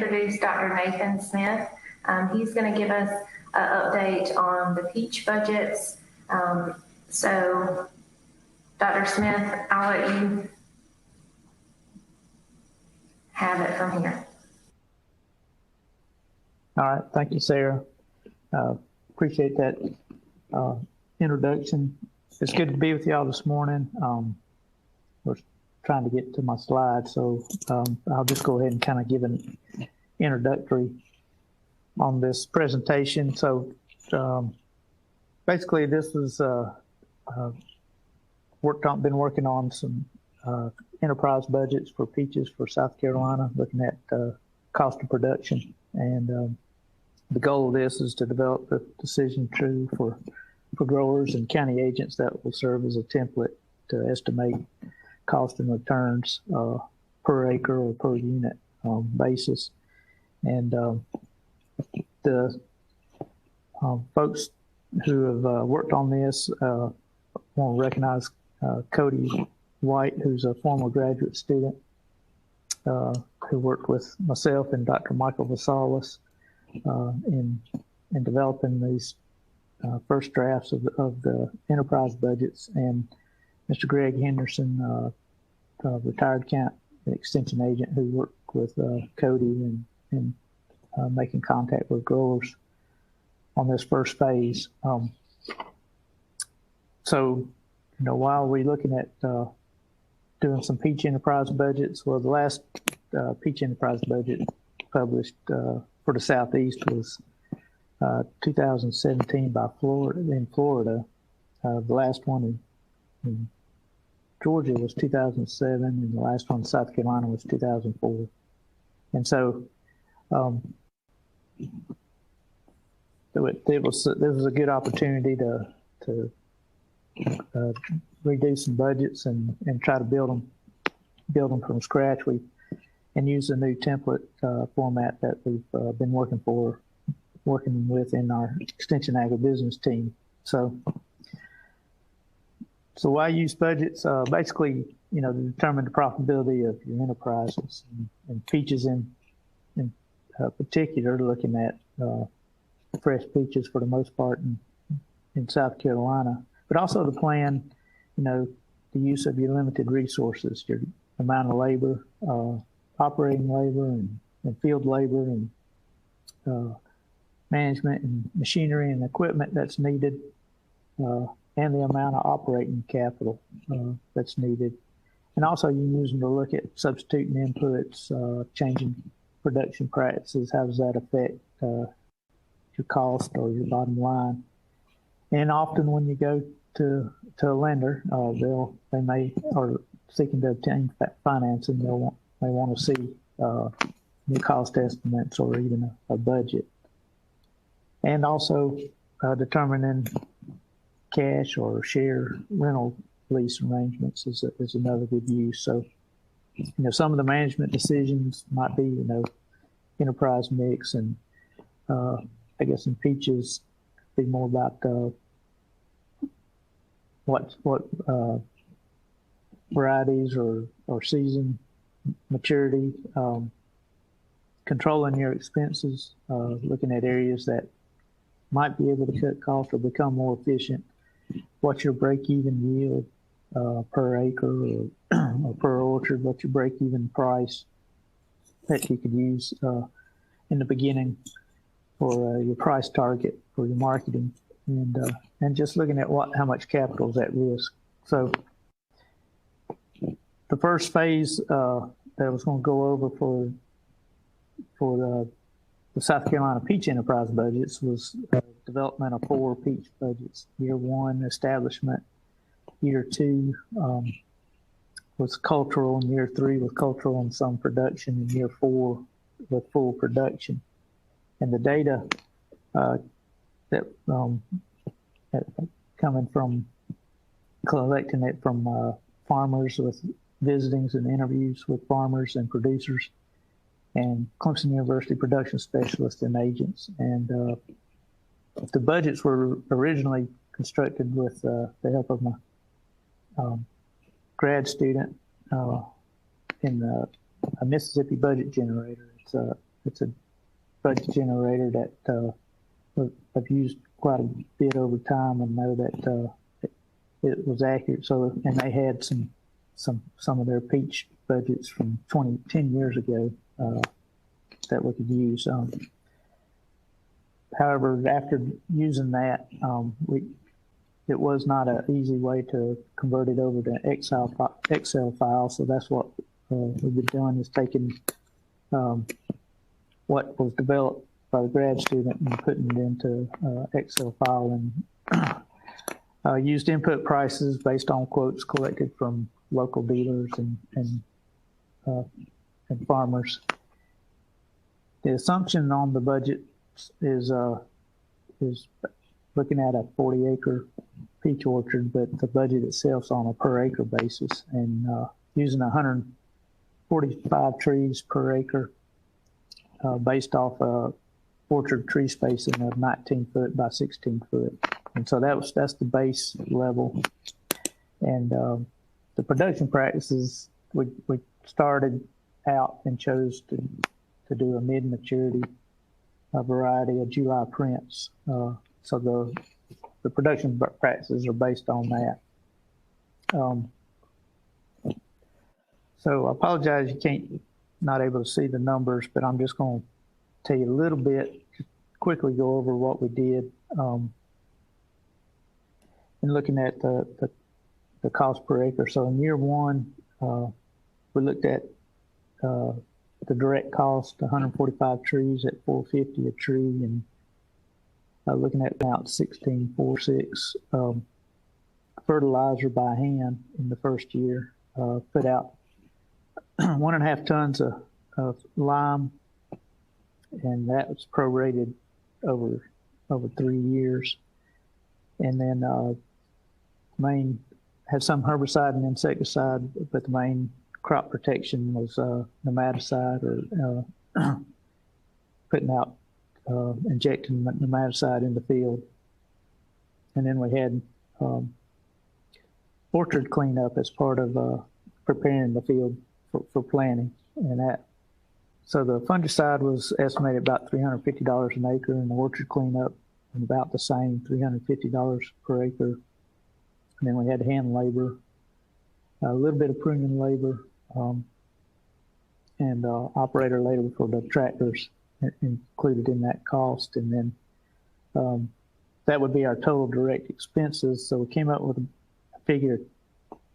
introduce Dr. Nathan Smith. He's going to give us an update on the peach budgets. So, Dr. Smith, I'll let you have it from here. All right, thank you, Sarah. Appreciate that introduction. It's good to be with y'all this morning. We're trying to get to my slides, so I'll just go ahead and kind of give an introductory on this presentation. So basically, this was been working on some enterprise budgets for peaches for South Carolina, looking at cost of production. And the goal of this is to develop a decision tree for growers and county agents that will serve as a template to estimate cost and returns per acre or per unit basis. And the folks who have worked on this want to recognize Cody White, who's a former graduate student who worked with myself and Dr. Michael Vasalis in developing these first drafts of the enterprise budgets, and Mr. Greg Henderson, retired county extension agent who worked with Cody and making contact with growers on this first phase. So, while we're looking at doing some peach enterprise budgets, well, the last peach enterprise budget published for the Southeast was 2017 by Florida. The last one in Georgia was 2007, and the last one in South Carolina was 2004. And so there was a good opportunity to redo some budgets and try to build them from scratch. And use a new template format that we've been working with in our Extension Agribusiness team. So why use budgets? Basically, to determine the profitability of your enterprises, and peaches in particular, looking at fresh peaches for the most part in South Carolina, but also to plan, the use of your limited resources, your amount of labor, operating labor and field labor and management and machinery and equipment that's needed, and the amount of operating capital that's needed. And also you can use them to look at substituting inputs, changing production practices. How does that affect your cost or your bottom line? And often when you go to a lender, they may are seeking to obtain financing. They want to see new cost estimates or even a budget. And also determining cash or share rental lease arrangements is another good use. So, some of the management decisions might be, enterprise mix, and I guess in peaches be more about what varieties or season maturity, controlling your expenses, looking at areas that might be able to cut costs or become more efficient. What's your break-even yield per acre or per orchard? What's your break-even price that you could use in the beginning for your price target for your marketing, and just looking at how much capital is at risk. So the first phase that I was going to go over for the South Carolina peach enterprise budgets was development of 4 peach budgets. Year 1, establishment. Year 2 was cultural, and year 3 was cultural and some production, and year 4 with full production. And the data that coming from collecting it from farmers, with visitings and interviews with farmers and producers, and Clemson University production specialists and agents. And the budgets were originally constructed with the help of my grad student in a Mississippi budget generator. It's it's a budget generator that I've used quite a bit over time and know that it was accurate. So, and they had some of their peach budgets from 10 years ago that we could use. However, after using that, it was not an easy way to convert it over to Excel file. So that's what we've been doing, is taking what was developed by the grad student and putting it into Excel file, and used input prices based on quotes collected from local dealers and farmers. The assumption on the budget is looking at a 40-acre peach orchard, but the budget itself is on a per acre basis, and using 145 trees per acre based off a orchard tree spacing of 19 foot by 16 foot. And so that's the base level. And the production practices, we started out and chose to do a mid-maturity variety of July prints. So the production practices are based on that. So I apologize you not able to see the numbers, but I'm just going to tell you a little bit, quickly go over what we did. And looking at the cost per acre. So in year one, we looked at the direct cost, 145 trees at $4.50 a tree, and looking at about 1646 fertilizer by hand in the first year. Put out 1.5 tons of lime, and that was prorated over 3 years. And then main had some herbicide and insecticide, but the main crop protection was nematicide, or putting out injecting nematicide in the field. And then we had orchard cleanup as part of preparing the field for planting. And that, so the fungicide was estimated about $350 an acre, and the orchard cleanup about the same, $350 per acre. And then we had hand labor, a little bit of pruning labor, and operator labor for the tractors included in that cost. And then that would be our total direct expenses. So we came up with a figure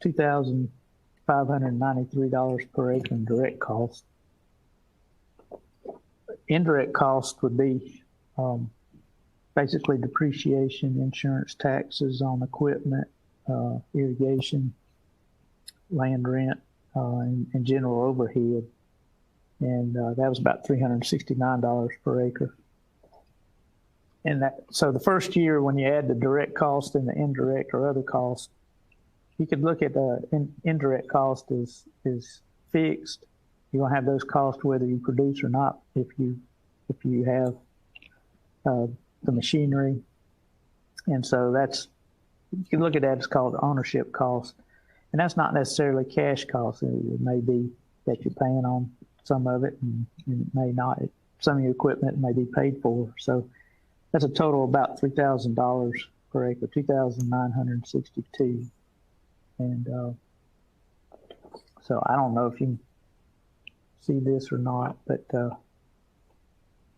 $2,593 per acre in direct cost. Indirect cost would be basically depreciation, insurance, taxes on equipment, irrigation, land rent, and general overhead. And that was about $369 per acre. And so the first year, when you add the direct cost and the indirect or other cost, you could look at the indirect cost is fixed. You're gonna have those costs whether you produce or not. If you have the machinery, and so you can look at that as called ownership cost, and that's not necessarily cash cost. It may be that you're paying on some of it, and it may not. Some of your equipment may be paid for. So that's a total of about $3,000 per acre, $2,962. And so I don't know if you can see this or not, but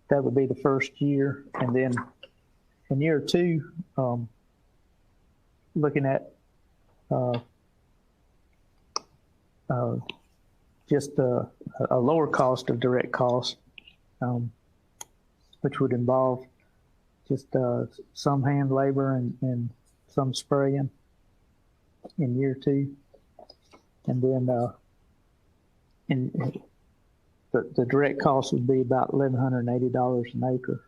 that would be the first year. And then in year two, looking at just a lower cost of direct cost, which would involve just some hand labor and some spraying in year two. And then the direct cost would be about $1,180 an acre.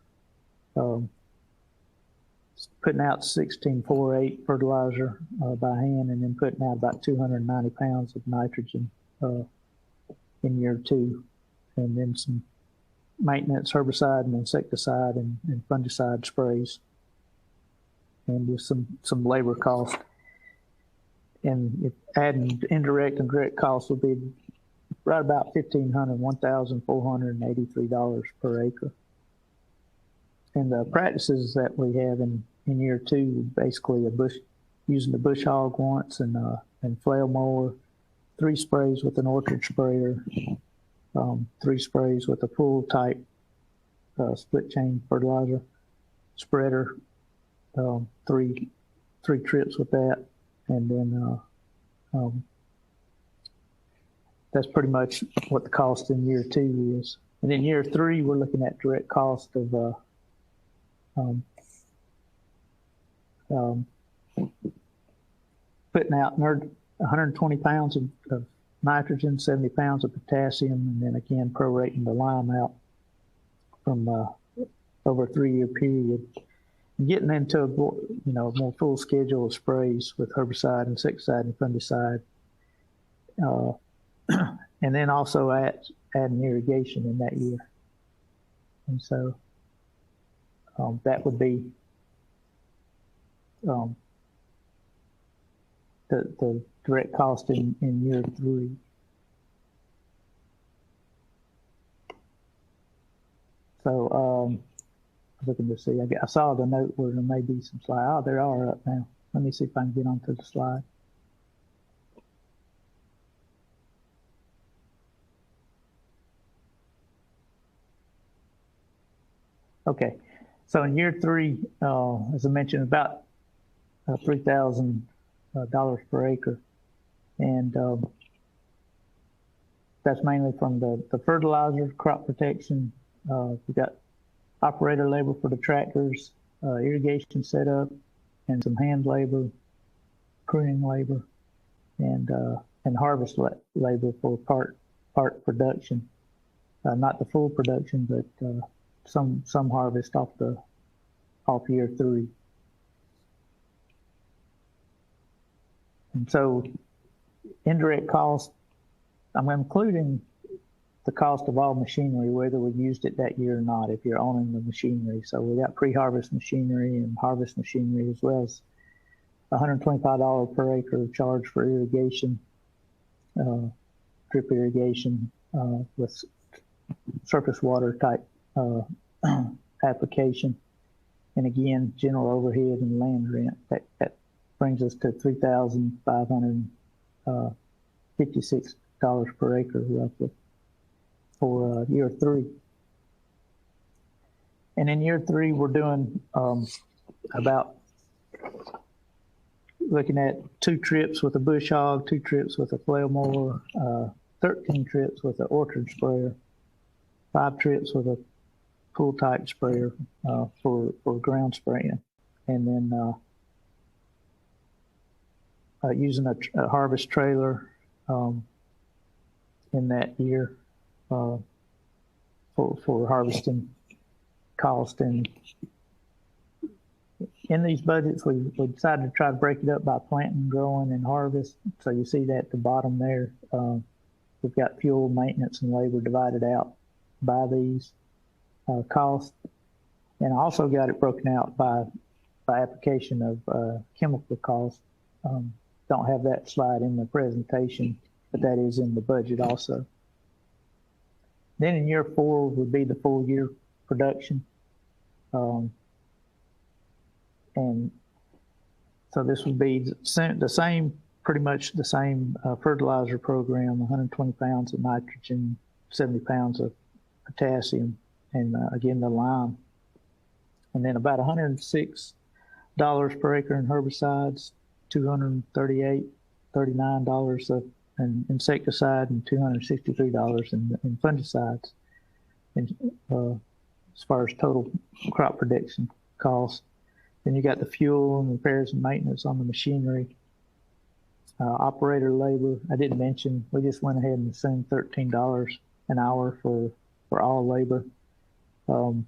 Putting out 1648 fertilizer by hand, and then putting out about 290 pounds of nitrogen in year two, and then some maintenance, herbicide and insecticide and fungicide sprays, and just some labor cost. And if adding indirect and direct costs would be right about $1,483 per acre. And the practices that we have in year 2, basically using the bush hog once and flail mower, 3 sprays with an orchard sprayer, 3 sprays with a full type split chain fertilizer spreader, 3 trips with that, and then that's pretty much what the cost in year 2 is. And in year 3, we're looking at direct cost of putting out 120 pounds of nitrogen, 70 pounds of potassium, and then again prorating the lime out from over a 3-year period. And getting into a more full schedule of sprays with herbicide, insecticide, and fungicide, and then also adding irrigation in that year. And so that would be the direct cost in year 3. So looking to see, I saw the note where there may be some slides. Oh, there are up now. Let me see if I can get onto the slide. Okay, so in year 3, as I mentioned, about $3,000 per acre, and that's mainly from the fertilizer, crop protection. We got operator labor for the tractors, irrigation setup, and some hand labor, pruning labor, and harvest labor for part production. Not the full production, but some harvest off year 3. And so indirect cost, I'm including the cost of all machinery, whether we used it that year or not, if you're owning the machinery. So we got pre-harvest machinery and harvest machinery, as well as $125 per acre charge for irrigation, drip irrigation with surface water type application. And again, general overhead and land rent. That brings us to $3,556 per acre roughly for year 3. And in year 3, we're doing about looking at 2 trips with a bush hog, 2 trips with a flail mower, 13 trips with an orchard sprayer, 5 trips with a pool type sprayer for ground spraying, and then using a harvest trailer in that year for harvesting cost. And in these budgets, we decided to try to break it up by planting, growing, and harvest. So you see that at the bottom there. We've got fuel, maintenance, and labor divided out by these costs. And I also got it broken out by application of chemical costs. Don't have that slide in the presentation, but that is in the budget also. Then in year 4 would be the full year production. And so this would be the same, pretty much the same fertilizer program, 120 pounds of nitrogen, 70 pounds of potassium, and again, the lime. And then about $106 per acre in herbicides, $239 in insecticide, and $263 in fungicides. And as far as total crop production costs. Then you got the fuel and repairs and maintenance on the machinery. Operator labor, I didn't mention, we just went ahead and assumed $13 an hour for all labor. And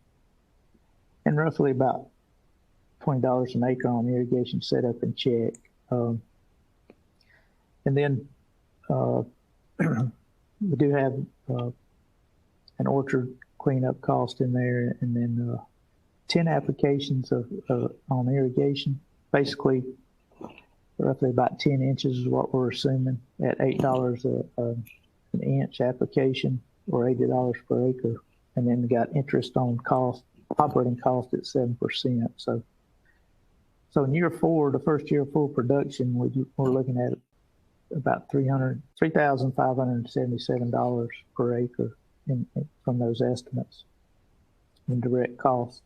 roughly about $20 an acre on irrigation setup and check. And then we do have an orchard cleanup cost in there, and then 10 applications on irrigation. Basically, roughly about 10 inches is what we're assuming at $8 an inch application, or $80 per acre. And then we got interest on cost, operating cost at 7%. So in year 4, the first year of full production, we're looking at about $3,577 per acre from those estimates in direct costs.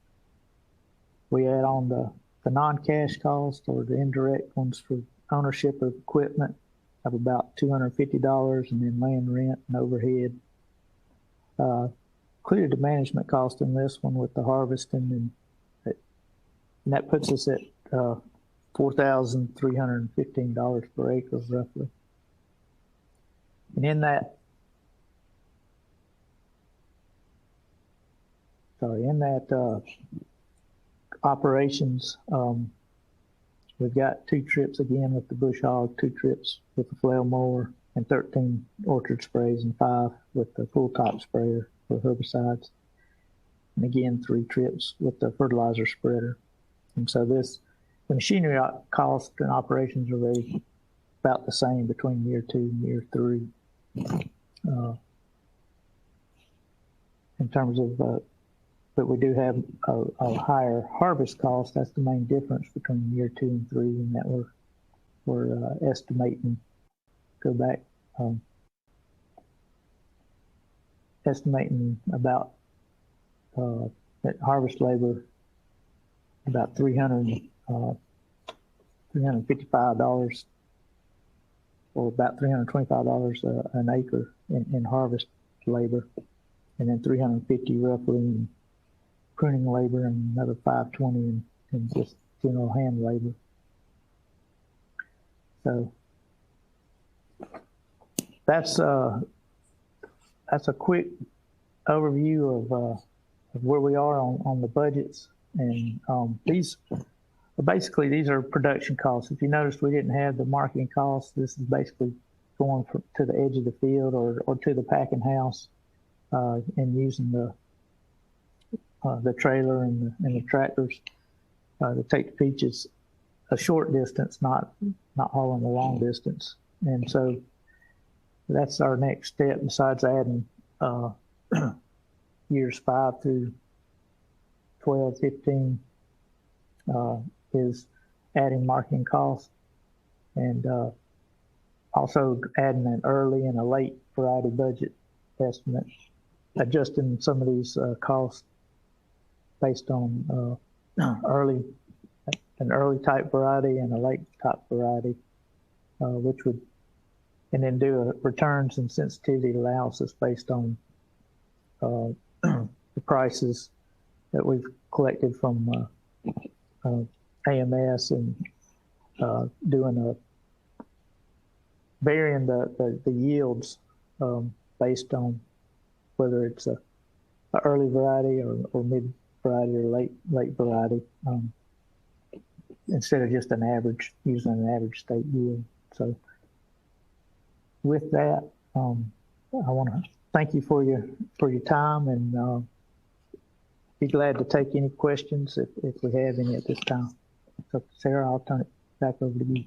We add on the non-cash cost, or the indirect ones, for ownership of equipment of about $250, and then land rent and overhead. Included the management cost in this one with the harvesting, and that puts us at $4,315 per acre roughly. And in that operations, we've got 2 trips again with the bush hog, 2 trips with the flail mower, and 13 orchard sprays, and 5 with the full top sprayer for herbicides. And again, 3 trips with the fertilizer spreader. And so the machinery cost and operations are very about the same between year 2 and year 3. In terms of, but we do have a higher harvest cost. That's the main difference between year 2 and 3, and that we're estimating, go back, estimating about at harvest labor about $355, or about $325 an acre in harvest labor, and then $350 roughly in pruning labor, and another $520 in just general hand labor. So that's a quick overview of where we are on the budgets, and these are production costs. If you notice, we didn't have the marketing costs. This is basically going to the edge of the field or to the packing house, and using the trailer and the tractors to take the peaches a short distance, not hauling a long distance. And so that's our next step, besides adding years 5 through 12, 15, is adding marketing costs, and also adding an early and a late variety budget estimate, adjusting some of these costs based on an early type variety and a late type variety, which would, and then do a returns and sensitivity analysis based on the prices that we've collected from AMS, and varying the yields based on whether it's a early variety or mid variety or late variety, instead of just using an average state yield. So with that, I want to thank you for your time, and be glad to take any questions if we have any at this time. So Sarah, I'll turn it back over to you.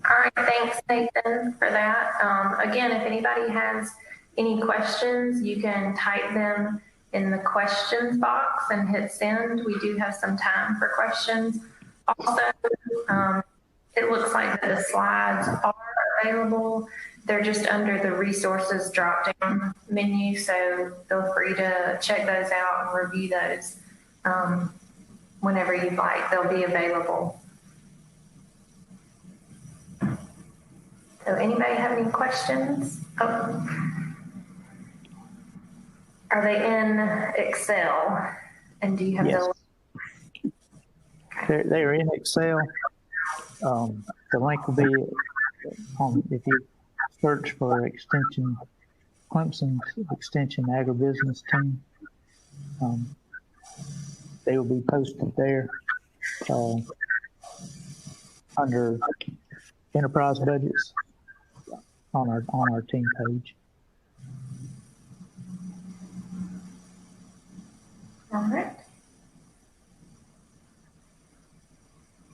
All right, thanks Nathan for that. Again, if anybody has any questions, you can type them in the questions box and hit send. We do have some time for questions. Also, it looks like that the slides are available. They're just under the resources drop-down menu, so feel free to check those out and review those whenever you'd like. They'll be available. So anybody have any questions? Oh. Are they in Excel? And do you have yes. the link? They are in Excel. The link will be on, if you search for extension, Clemson's Extension Agribusiness Team. They will be posted there under enterprise budgets on our team page. All right.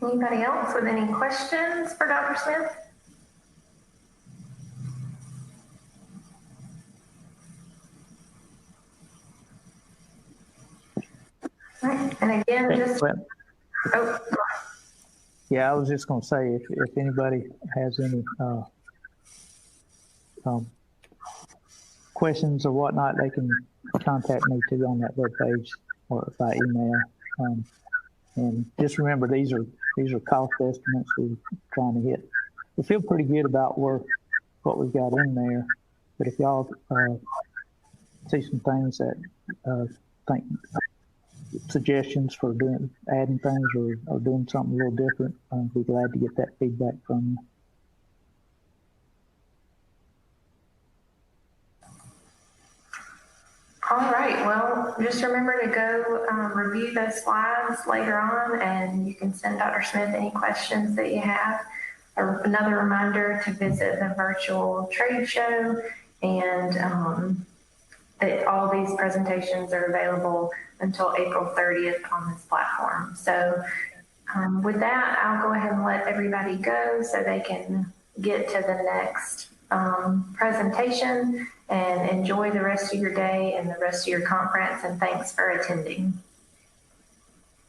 Anybody else with any questions for Dr. Smith? Right. And again, just, oh, yeah, I was just going to say, if anybody has any questions or whatnot, they can contact me too on that webpage or by email. And just remember, these are cost estimates we're trying to hit. We feel pretty good about what we've got in there, but if y'all see some things that think suggestions for adding things or doing something a little different, I'd be glad to get that feedback from you. all right, well, just remember to go review those slides later on, and you can send Dr. Smith any questions that you have. Another reminder to visit the virtual trade show, and that all these presentations are available until April 30th on this platform. So with that, I'll go ahead and let everybody go so they can get to the next presentation, and enjoy the rest of your day and the rest of your conference, and thanks for attending.